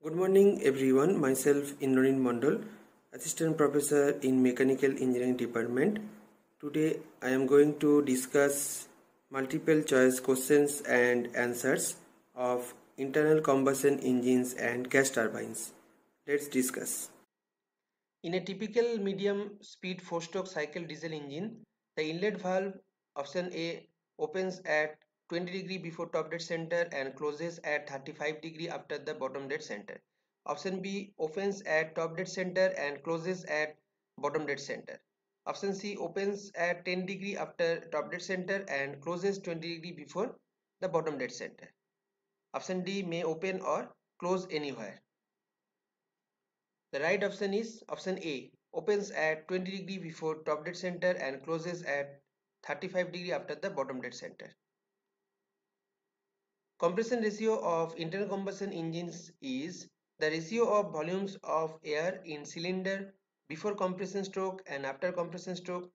Good morning everyone, myself Indranil Mondal, Assistant Professor in Mechanical Engineering Department. Today I am going to discuss multiple choice questions and answers of internal combustion engines and gas turbines. Let's discuss. In a typical medium speed 4-stroke cycle diesel engine, the inlet valve option A opens at 20 degree before top dead center and closes at 35 degree after the bottom dead center. Option B opens at top dead center and closes at bottom dead center. Option C opens at 10 degree after top dead center and closes 20 degree before the bottom dead center. Option D may open or close anywhere. The right option is option A, opens at 20 degree before top dead center and closes at 35 degree after the bottom dead center. Compression ratio of internal combustion engines is the ratio of volumes of air in cylinder before compression stroke and after compression stroke,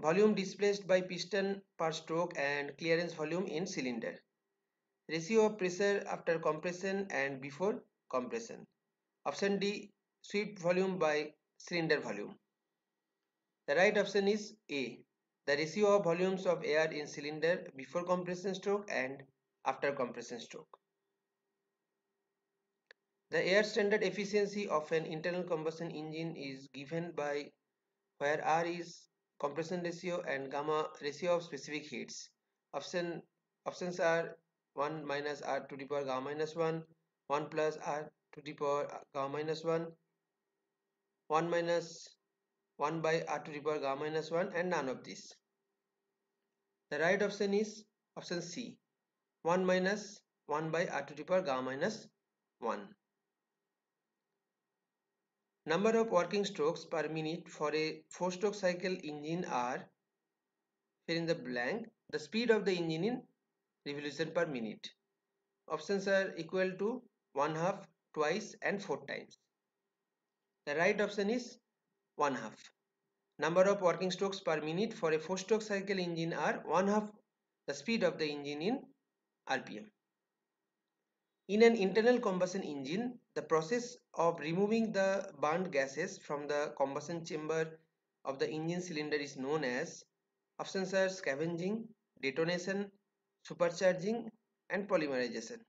volume displaced by piston per stroke and clearance volume in cylinder, ratio of pressure after compression and before compression. Option D, swept volume by cylinder volume. The right option is A, the ratio of volumes of air in cylinder before compression stroke and after compression stroke. The air standard efficiency of an internal combustion engine is given by where R is compression ratio and gamma ratio of specific heats. Options are 1 minus R to the power gamma minus 1, 1 plus R to the power gamma minus 1, 1 minus 1 by R to the power gamma minus 1 and none of these. The right option is option C, 1 minus 1 by R to the power gamma minus 1. Number of working strokes per minute for a 4-stroke cycle engine are, fill in the blank, the speed of the engine in revolution per minute. Options are equal to 1/2, twice and 4 times. The right option is 1/2. Number of working strokes per minute for a 4-stroke cycle engine are 1/2 the speed of the engine in RPM. In an internal combustion engine, the process of removing the burned gases from the combustion chamber of the engine cylinder is known as, options are scavenging, detonation, supercharging and polymerization.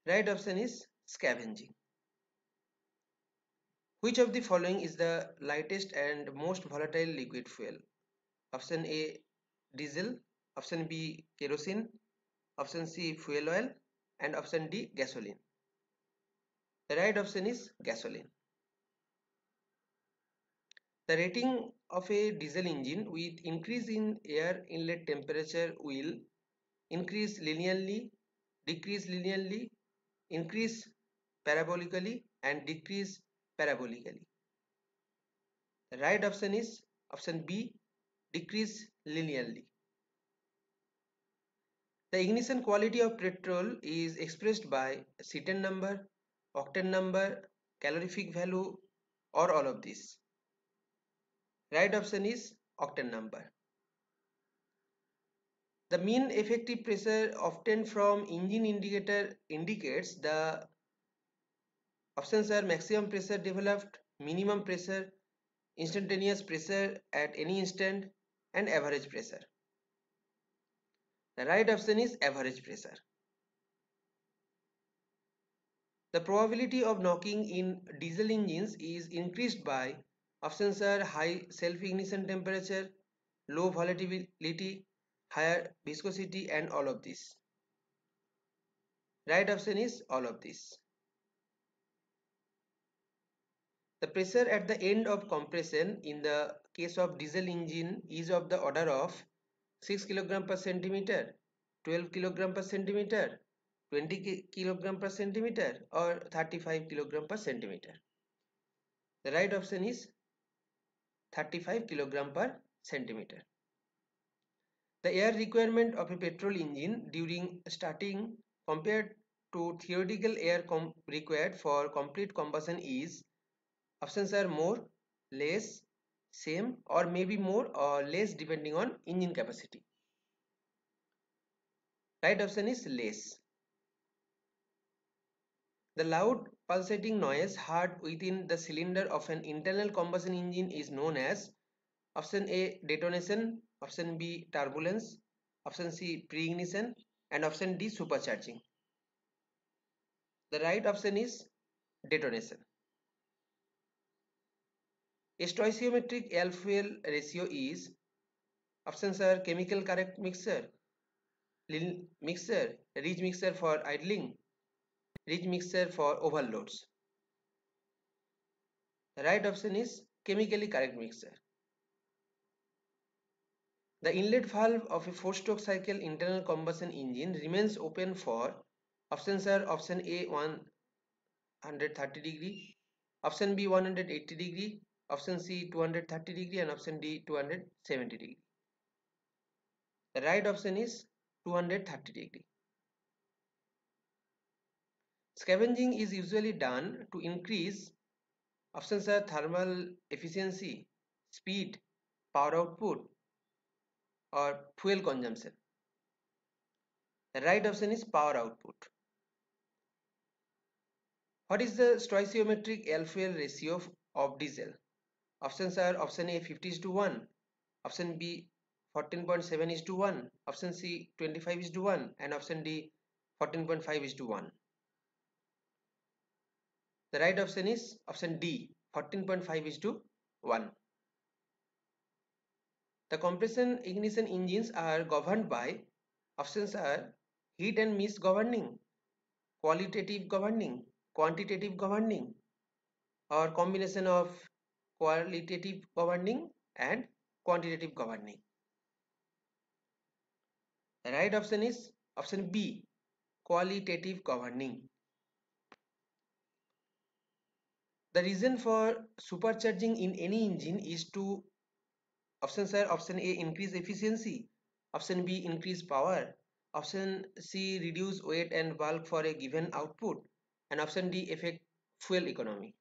Right option is scavenging. Which of the following is the lightest and most volatile liquid fuel? Option A, diesel, option B, kerosene, option C, fuel oil and option D, gasoline. The right option is gasoline. The rating of a diesel engine with increase in air inlet temperature will increase linearly, decrease linearly, increase parabolically and decrease parabolically. The right option is option B, decrease linearly. The ignition quality of petrol is expressed by Cetan number, octane number, calorific value or all of these. Right option is octane number. The mean effective pressure obtained from engine indicator indicates the options are maximum pressure developed, minimum pressure, instantaneous pressure at any instant and average pressure. The right option is average pressure. The probability of knocking in diesel engines is increased by, options are high self-ignition temperature, low volatility, higher viscosity and all of this. Right option is all of this. The pressure at the end of compression in the case of diesel engine is of the order of 6 kg per centimeter, 12 kg per centimeter, 20 kg per centimeter or 35 kg per centimeter. The right option is 35 kg per centimeter. The air requirement of a petrol engine during starting compared to theoretical air required for complete combustion is, options are more, less, same or maybe more or less depending on engine capacity. Right option is less. The loud pulsating noise heard within the cylinder of an internal combustion engine is known as option A detonation, option B turbulence, option C pre-ignition, and option D supercharging. The right option is detonation. A stoichiometric air fuel ratio is options are chemical correct mixture, mixture, rich mixture for idling, rich mixture for overloads. The right option is chemically correct mixture. The inlet valve of a 4-stroke cycle internal combustion engine remains open for options are option A 130 degree, option B 180 degree, option C 230 degree, and option D 270 degree. The right option is 230 degree. Scavenging is usually done to increase options are thermal efficiency, speed, power output, or fuel consumption. The right option is power output. What is the stoichiometric air fuel ratio of diesel? Options are option A 50:1, option B 14.7:1, option C 25:1, and option D 14.5:1. The right option is option D 14.5:1. The compression ignition engines are governed by options are heat and mist governing, qualitative governing, quantitative governing, or combination of qualitative governing and quantitative governing. The right option is option B, qualitative governing. The reason for supercharging in any engine is to options are option A increase efficiency, option B increase power, option C reduce weight and bulk for a given output, and option D affect fuel economy.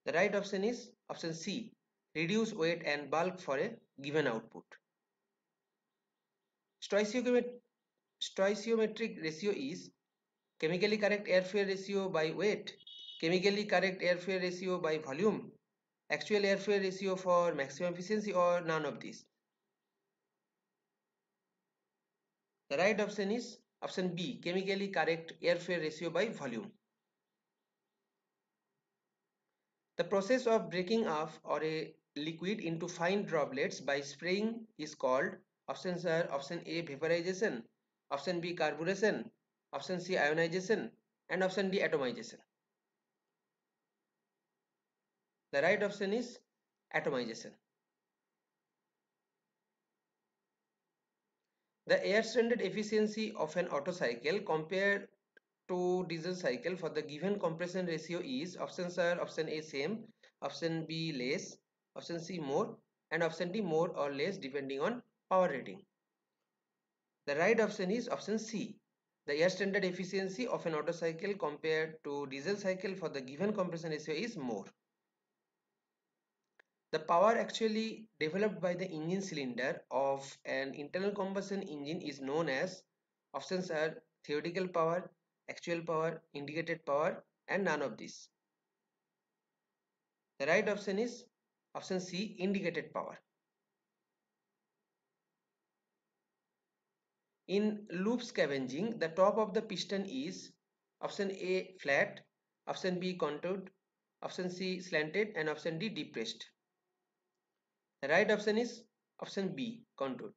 The right option is option C, reduce weight and bulk for a given output. Stoichiometric ratio is chemically correct air fuel ratio by weight, chemically correct air fuel ratio by volume, actual air fuel ratio for maximum efficiency, or none of these. The right option is option B, chemically correct air fuel ratio by volume. The process of breaking off or a liquid into fine droplets by spraying is called options are option A vaporization, option B carburation, option C ionization, and option D atomization. The right option is atomization. The air standard efficiency of an Otto cycle compared to diesel cycle for the given compression ratio is options are option A same, option B less, option C more, and option D more or less depending on power rating. The right option is option C. The air standard efficiency of an Otto cycle compared to diesel cycle for the given compression ratio is more. The power actually developed by the engine cylinder of an internal combustion engine is known as options are theoretical power, actual power, indicated power, and none of these. The right option is option C, indicated power. In loop scavenging, the top of the piston is option A flat, option B contoured, option C slanted, and option D depressed. The right option is option B contoured.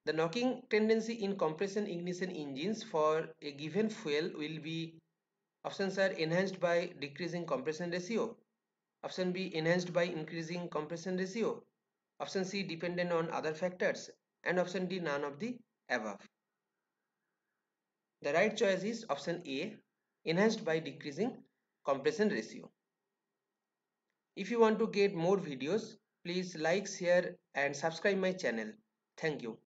The knocking tendency in compression ignition engines for a given fuel will be options are enhanced by decreasing compression ratio, option B enhanced by increasing compression ratio, option C dependent on other factors, and option D none of the above. The right choice is option A, enhanced by decreasing compression ratio. If you want to get more videos, please like, share and subscribe my channel. Thank you.